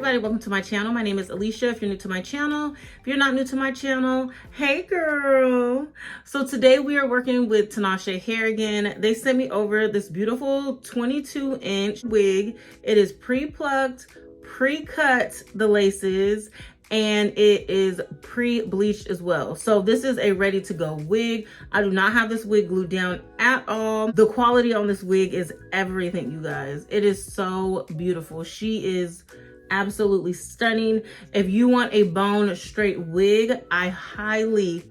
everybody, welcome to my channel. My name is Alishia. If you're new to my channel, if you're not new to my channel, hey girl. So today we are working with Tinashe Hair again. They sent me over this beautiful 22-inch wig. It is pre-plucked, pre-cut the laces, and it is pre-bleached as well. So this is a ready to go wig. I do not have this wig glued down at all. The quality on this wig is everything, you guys. It is so beautiful. She is absolutely stunning. If you want a bone straight wig, I highly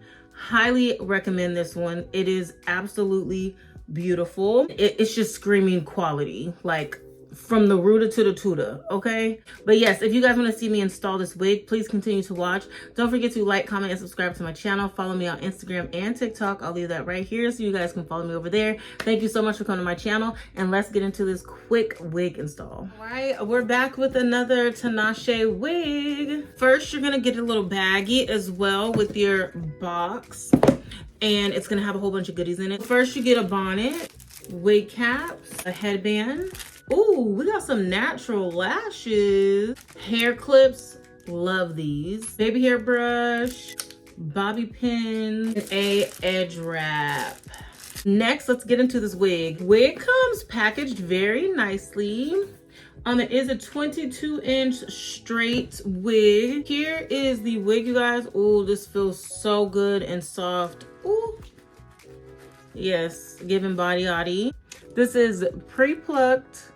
recommend this one. It is absolutely beautiful. It's just screaming quality, like from the rooter to the tutor, okay? But yes, if you guys want to see me install this wig, please continue to watch. Don't forget to like, comment, and subscribe to my channel. Follow me on Instagram and TikTok. I'll leave that right here so you guys can follow me over there. Thank you so much for coming to my channel, and let's get into this quick wig install. All right, we're back with another Tinashe wig. First, you're gonna get a little baggie as well with your box, and it's gonna have a whole bunch of goodies in it. First, you get a bonnet, wig caps, a headband. Ooh, we got some natural lashes. Hair clips, love these. Baby hair brush, bobby pin, and a edge wrap. Next, let's get into this wig. Wig comes packaged very nicely. It is a 22-inch straight wig. Here is the wig, you guys. Ooh, this feels so good and soft. Ooh. Yes, giving body yaddy. This is pre-plucked,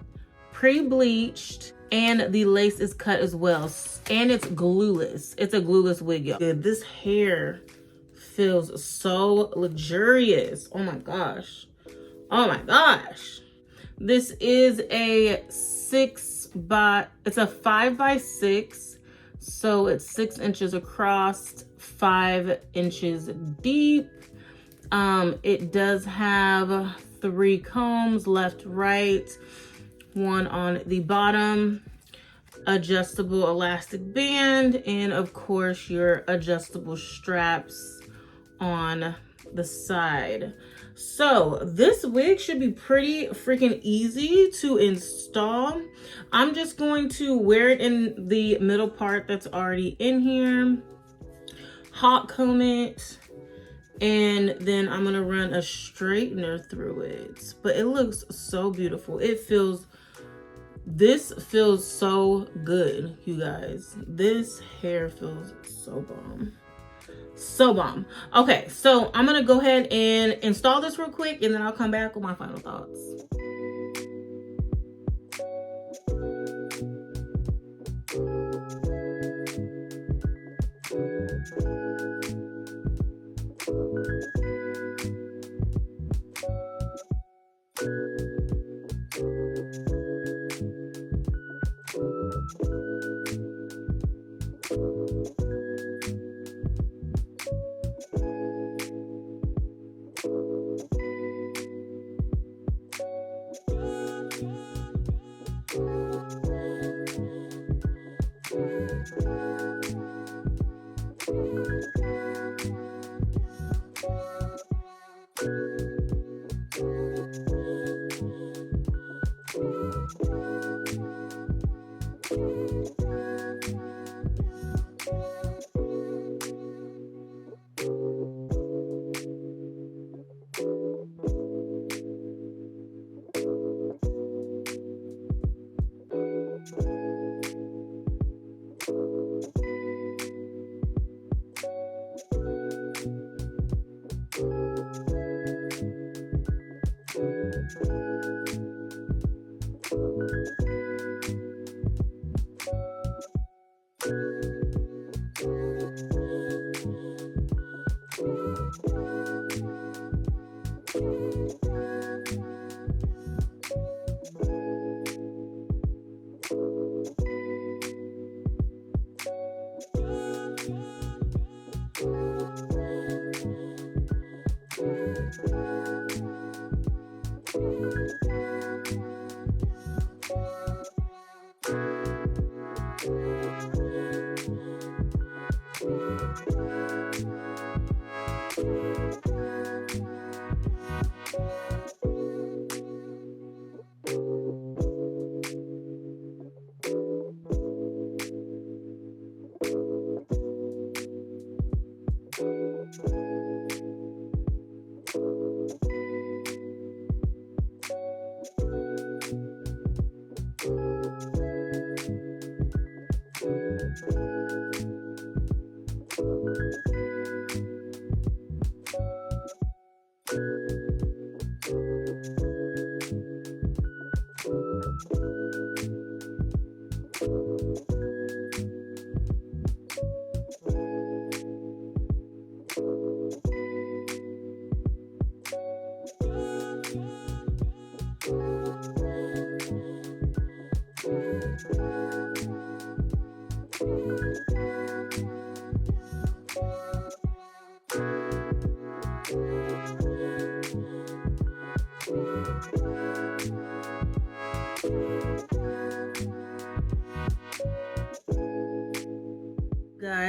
pre-bleached, and the lace is cut as well, and it's glueless. It's a glueless wig, y'all. This hair feels so luxurious. Oh my gosh, oh my gosh. This is a it's a 5x6, so it's 6 inches across, 5 inches deep. It does have 3 combs, left, right, one on the bottom, adjustable elastic band, and of course your adjustable straps on the side. So this wig should be pretty freaking easy to install. I'm just going to wear it in the middle part that's already in here, hot comb it, and then I'm gonna run a straightener through it. But it looks so beautiful. This feels so good, you guys. This hair feels so bomb. So bomb. Okay, so I'm gonna go ahead and install this real quick, and then I'll come back with my final thoughts.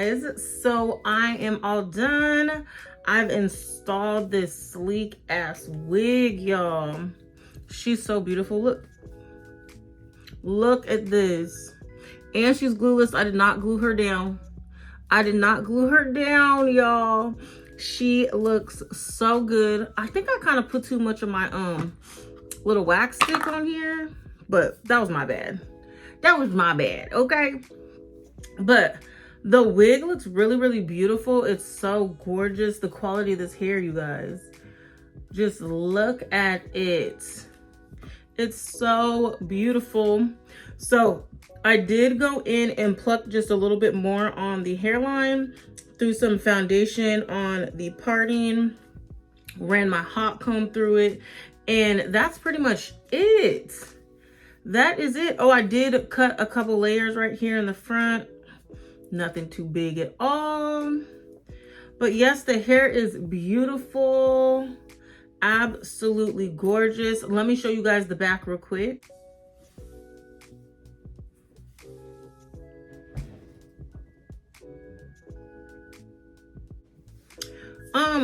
guys, so I am all done. I've installed this sleek ass wig, y'all. She's so beautiful. Look at this. And she's glueless. I did not glue her down. I did not glue her down, y'all. She looks so good. I think I kind of put too much of my little wax stick on here, but that was my bad. That was my bad, okay? But the wig looks really, really beautiful. It's so gorgeous. The quality of this hair, you guys. Just look at it. It's so beautiful. So I did go in and pluck just a little bit more on the hairline, threw some foundation on the parting, ran my hot comb through it, and that's pretty much it. That is it. Oh, I did cut a couple layers right here in the front. Nothing too big at all. But yes, the hair is beautiful. Absolutely gorgeous. Let me show you guys the back real quick.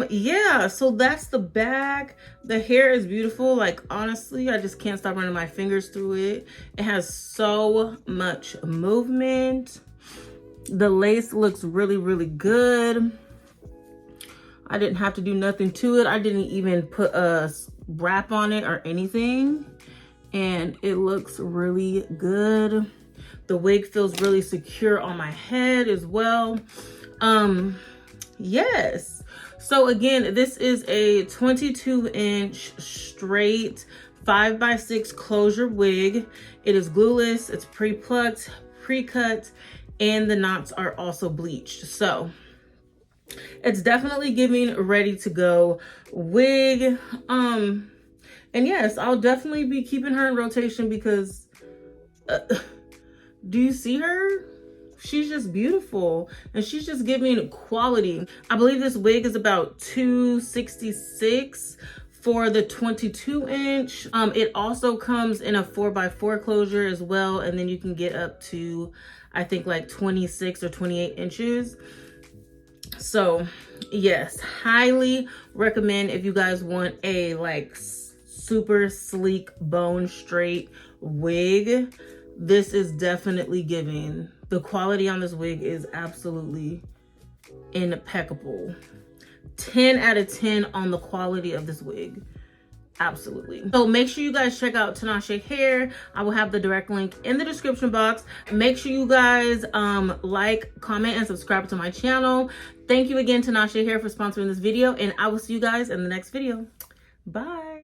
Yeah, so that's the back. The hair is beautiful. Like, honestly, I just can't stop running my fingers through it. It has so much movement. The lace looks really, really good. I didn't have to do nothing to it. I didn't even put a wrap on it or anything. And it looks really good. The wig feels really secure on my head as well. Yes. So again, this is a 22-inch straight 5x6 closure wig. It is glueless, it's pre-plucked, pre-cut, and the knots are also bleached. So it's definitely giving ready to go wig. And yes, I'll definitely be keeping her in rotation because do you see her? She's just beautiful and she's just giving quality. I believe this wig is about $266 for the 22-inch. It also comes in a 4x4 closure as well, and then you can get up to, I think, like 26 or 28 inches. So yes, highly recommend if you guys want a like super sleek bone straight wig. This is definitely giving. The quality on this wig is absolutely impeccable. 10 out of 10 on the quality of this wig. Absolutely. So make sure you guys check out Tinashe Hair. I will have the direct link in the description box. Make sure you guys like, comment, and subscribe to my channel. Thank you again, Tinashe Hair, for sponsoring this video, and I will see you guys in the next video. Bye.